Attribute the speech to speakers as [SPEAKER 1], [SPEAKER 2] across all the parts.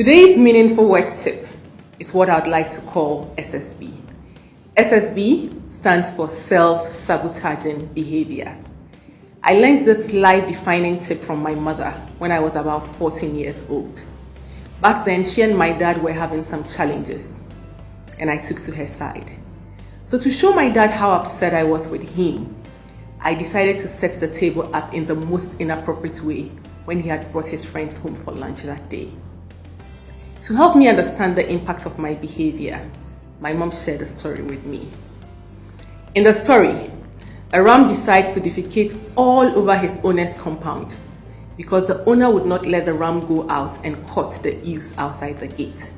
[SPEAKER 1] Today's meaningful work tip is what I'd like to call SSB. SSB stands for self-sabotaging behavior. I learned this life-defining tip from my mother when I was about 14 years old. Back then, she and my dad were having some challenges, and I took to her side. So to show my dad how upset I was with him, I decided to set the table up in the most inappropriate way when he had brought his friends home for lunch that day. To help me understand the impact of my behavior, my mom shared a story with me. In the story, a ram decides to defecate all over his owner's compound because the owner would not let the ram go out and caught the ewes outside the gate.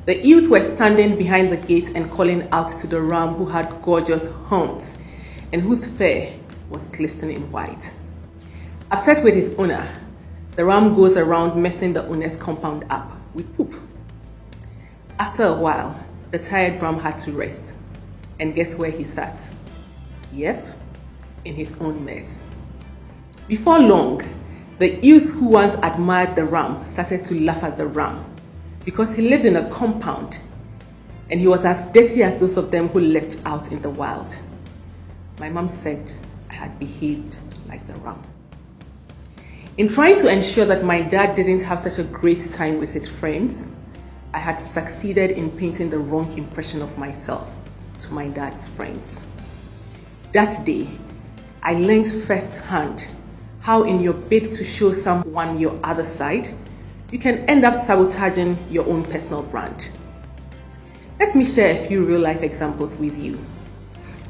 [SPEAKER 1] The ewes were standing behind the gate and calling out to the ram, who had gorgeous horns and whose fur was glistening white. Upset with his owner, the ram goes around messing the owner's compound up with poop. After a while, the tired ram had to rest. And guess where he sat? Yep, in his own mess. Before long, the ewes who once admired the ram started to laugh at the ram because he lived in a compound and he was as dirty as those of them who lived out in the wild. My mom said I had behaved like the ram. In trying to ensure that my dad didn't have such a great time with his friends, I had succeeded in painting the wrong impression of myself to my dad's friends. That day, I learned firsthand how in your bid to show someone your other side, you can end up sabotaging your own personal brand. Let me share a few real-life examples with you.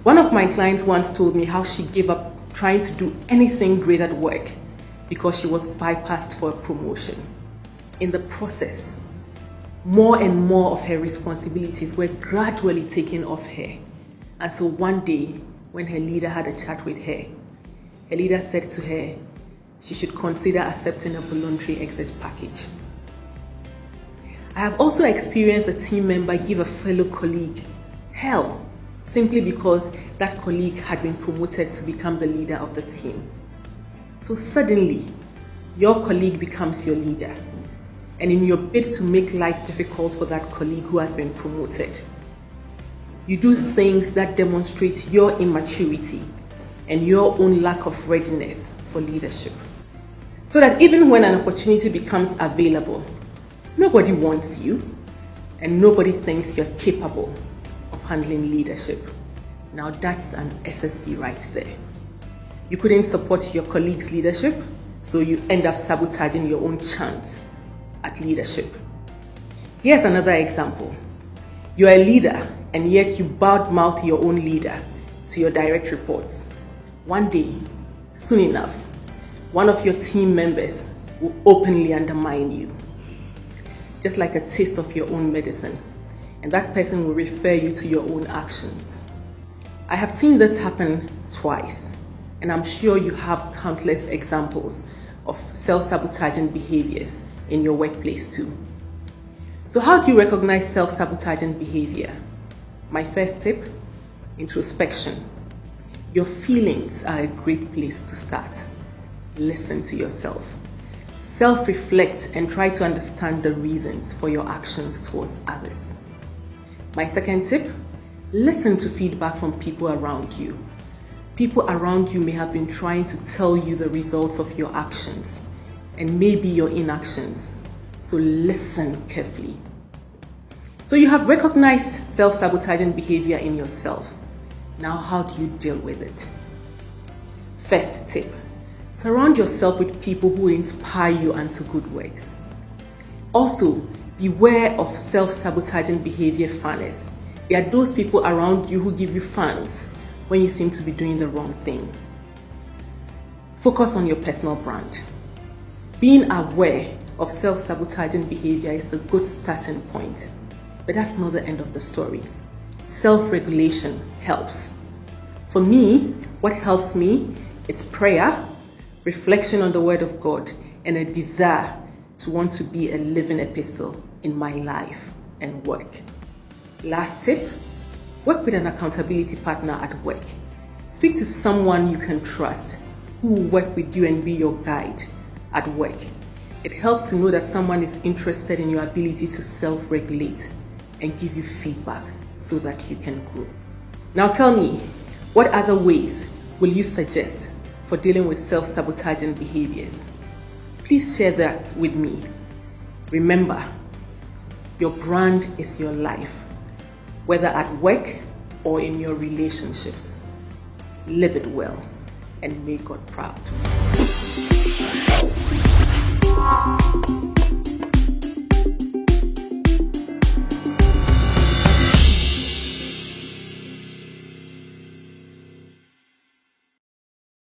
[SPEAKER 1] One of my clients once told me how she gave up trying to do anything great at work because she was bypassed for a promotion. In the process, more and more of her responsibilities were gradually taken off her, until one day when her leader had a chat with her, her leader said to her she should consider accepting a voluntary exit package. I have also experienced a team member give a fellow colleague hell simply because that colleague had been promoted to become the leader of the team. So suddenly, your colleague becomes your leader, and in your bid to make life difficult for that colleague who has been promoted, you do things that demonstrate your immaturity and your own lack of readiness for leadership. So that even when an opportunity becomes available, nobody wants you and nobody thinks you're capable of handling leadership. Now that's an SSB right there. You couldn't support your colleague's leadership, so you end up sabotaging your own chance at leadership. Here's another example. You're a leader, and yet you badmouth your own leader to your direct reports. One day, soon enough, one of your team members will openly undermine you, just like a taste of your own medicine, and that person will refer you to your own actions. I have seen this happen twice, and I'm sure you have countless examples of self-sabotaging behaviors in your workplace too. So how do you recognize self-sabotaging behavior? My first tip, introspection. Your feelings are a great place to start. Listen to yourself. Self-reflect and try to understand the reasons for your actions towards others. My second tip, listen to feedback from people around you. People around you may have been trying to tell you the results of your actions and maybe your inactions. So listen carefully. So you have recognized self-sabotaging behavior in yourself. Now how do you deal with it? First tip, surround yourself with people who inspire you unto good works. Also, beware of self-sabotaging behavior fanners. There are those people around you who give you fans when you seem to be doing the wrong thing. Focus on your personal brand. Being aware of self-sabotaging behavior is a good starting point, but that's not the end of the story. Self-regulation helps. For me, what helps me is prayer, reflection on the Word of God, and a desire to want to be a living epistle in my life and work. Last tip, work with an accountability partner at work. Speak to someone you can trust who will work with you and be your guide at work. It helps to know that someone is interested in your ability to self-regulate and give you feedback so that you can grow. Now tell me, what other ways will you suggest for dealing with self-sabotaging behaviors? Please share that with me. Remember, your brand is your life, whether at work or in your relationships. Live it well and make God proud.